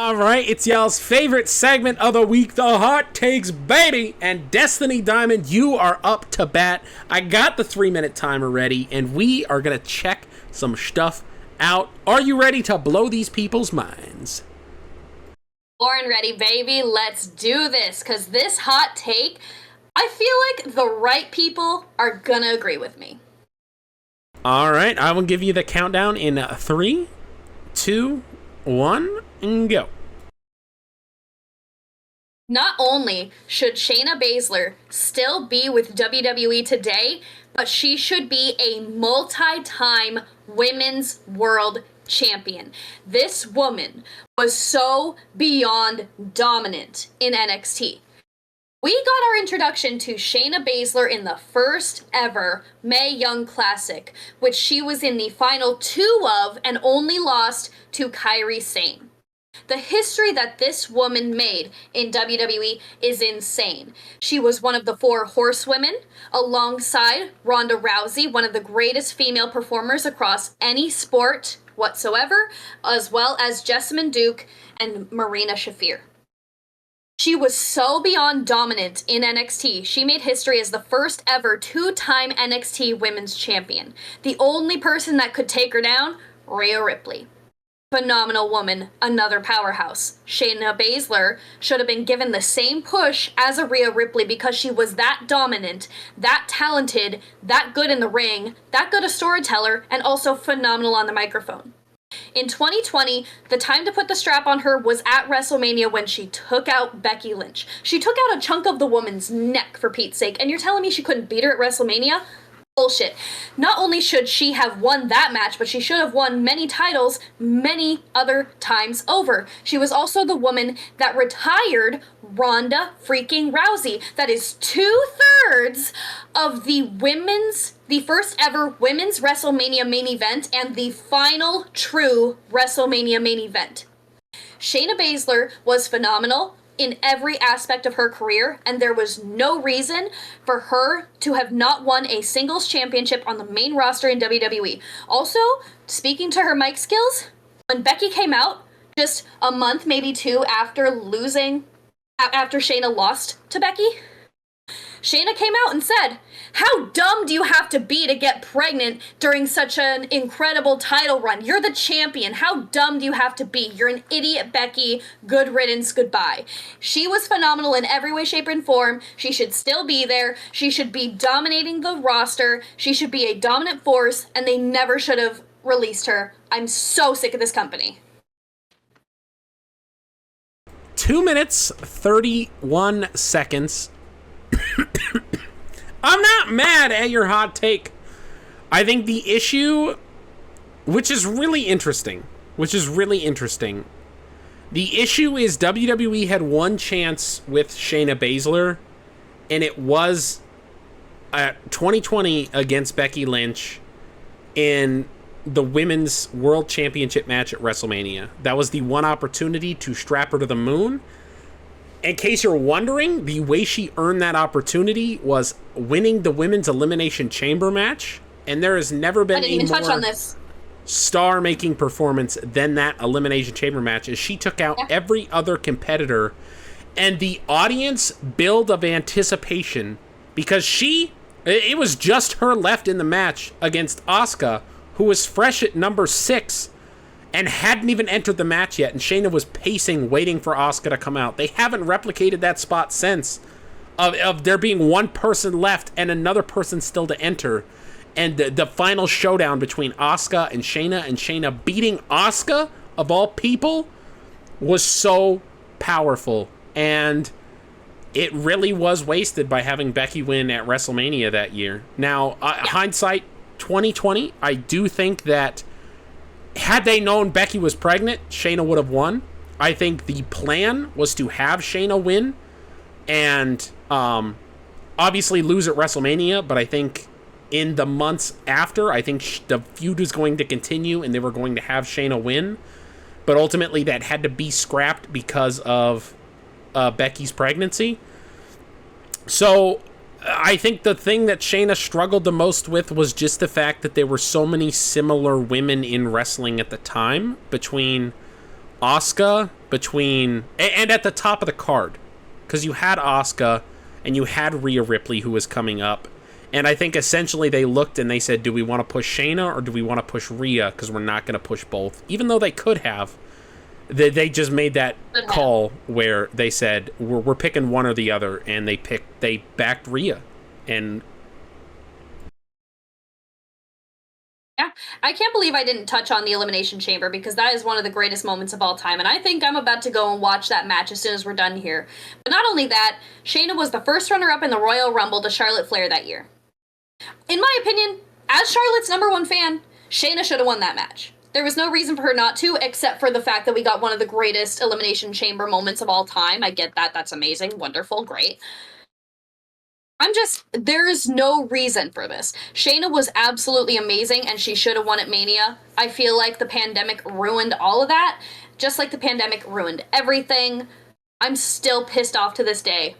All right, it's y'all's favorite segment of the week, the Hot Takes, baby. And Destiny Diamond, you are up to bat. I got the 3-minute timer ready, and we are going to check some stuff out. Are you ready to blow these people's minds? Born ready, baby. Let's do this, because this hot take, I feel like the right people are going to agree with me. All right, I will give you the countdown in 3, 2, 1, and go. Not only should Shayna Baszler still be with WWE today, but she should be a multi-time women's world champion. This woman was so beyond dominant in NXT. We got our introduction to Shayna Baszler in the first ever Mae Young Classic, which she was in the final 2 of and only lost to Kairi Sane. The history that this woman made in WWE is insane. She was one of the 4 horsewomen, alongside Ronda Rousey, one of the greatest female performers across any sport whatsoever, as well as Jessamine Duke and Marina Shafir. She was so beyond dominant in NXT, she made history as the first ever 2-time NXT Women's Champion. The only person that could take her down, Rhea Ripley. Phenomenal woman, another powerhouse. Shayna Baszler should have been given the same push as a Rhea Ripley because she was that dominant, that talented, that good in the ring, that good a storyteller, and also phenomenal on the microphone. In 2020, the time to put the strap on her was at WrestleMania when she took out Becky Lynch. She took out a chunk of the woman's neck, for Pete's sake, and you're telling me she couldn't beat her at WrestleMania? Bullshit. Not only should she have won that match, but she should have won many titles many other times over. She was also the woman that retired Ronda freaking Rousey. That is 2/3 of the first ever women's WrestleMania main event and the final true WrestleMania main event. Shayna Baszler was phenomenal in every aspect of her career, and there was no reason for her to have not won a singles championship on the main roster in WWE. Also, speaking to her mic skills, when Becky came out, just a month, maybe 2 after Shayna lost to Becky, Shayna came out and said, "How dumb do you have to be to get pregnant during such an incredible title run? You're the champion. How dumb do you have to be? You're an idiot, Becky. Good riddance, goodbye." She was phenomenal in every way, shape, and form. She should still be there. She should be dominating the roster. She should be a dominant force, and they never should have released her. I'm so sick of this company. 2 minutes, 31 seconds. I'm not mad at your hot take. I think the issue, which is really interesting, the issue is WWE had one chance with Shayna Baszler, and it was 2020 against Becky Lynch in the Women's World Championship match at WrestleMania. That was the one opportunity to strap her to the moon. In case you're wondering, the way she earned that opportunity was winning the Women's Elimination Chamber match, and there has never been a more star-making performance than that Elimination Chamber match, as she took out every other competitor, and the audience build of anticipation, because it was just her left in the match against Asuka, who was fresh at number 6, and hadn't even entered the match yet, and Shayna was pacing, waiting for Asuka to come out. They haven't replicated that spot since, of there being one person left and another person still to enter, and the final showdown between Asuka and Shayna beating Asuka, of all people, was so powerful, and it really was wasted by having Becky win at WrestleMania that year. Now, hindsight 2020, I do think that had they known Becky was pregnant, Shayna would have won. I think the plan was to have Shayna win and obviously lose at WrestleMania, but I think in the months after, I think the feud was going to continue and they were going to have Shayna win. But ultimately that had to be scrapped because of Becky's pregnancy. So I think the thing that Shayna struggled the most with was just the fact that there were so many similar women in wrestling at the time, between Asuka between, and at the top of the card, because you had Asuka and you had Rhea Ripley, who was coming up. And I think essentially they looked and they said, do we want to push Shayna or do we want to push Rhea? Because we're not going to push both. Even though they could have. They just made that call where they said, we're picking one or the other. And they backed Rhea. And yeah, I can't believe I didn't touch on the Elimination Chamber because that is one of the greatest moments of all time. And I think I'm about to go and watch that match as soon as we're done here. But not only that, Shayna was the first runner-up in the Royal Rumble to Charlotte Flair that year. In my opinion, as Charlotte's #1 fan, Shayna should have won that match. There was no reason for her not to, except for the fact that we got one of the greatest Elimination Chamber moments of all time. I get that. That's amazing. Wonderful. Great. There's no reason for this. Shayna was absolutely amazing, and she should have won at Mania. I feel like the pandemic ruined all of that, just like the pandemic ruined everything. I'm still pissed off to this day.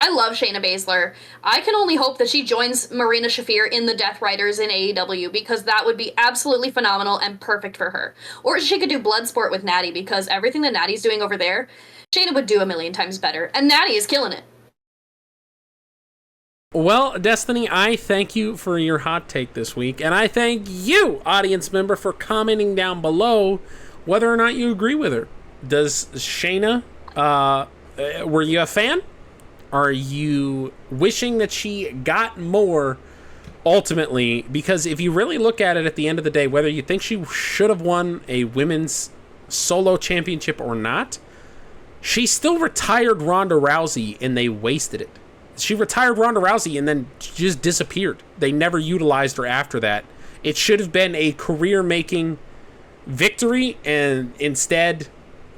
I love Shayna Baszler. I can only hope that she joins Marina Shafir in the Death Riders in AEW, because that would be absolutely phenomenal and perfect for her. Or she could do Bloodsport with Natty, because everything that Natty's doing over there, Shayna would do a million times better. And Natty is killing it. well, Destiny, I thank you for your hot take this week. And I thank you, audience member, for commenting down below whether or not you agree with her. Does Shayna, were you a fan? Are you wishing that she got more ultimately? Because if you really look at it at the end of the day, whether you think she should have won a women's solo championship or not, she still retired Ronda Rousey and they wasted it. She retired Ronda Rousey and then just disappeared. They never utilized her after that. It should have been a career-making victory, and instead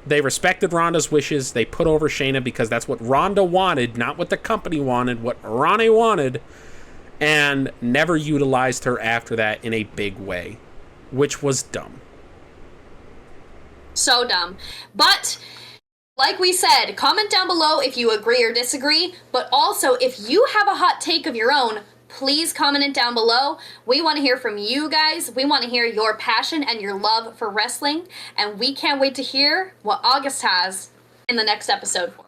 they respected Ronda's wishes. They put over Shayna because that's what Ronda wanted, not what the company wanted, what Ronnie wanted, and never utilized her after that in a big way, which was dumb. So dumb. But like we said, comment down below if you agree or disagree, but also if you have a hot take of your own, please comment it down below. We want to hear from you guys. We want to hear your passion and your love for wrestling, and we can't wait to hear what August has in the next episode for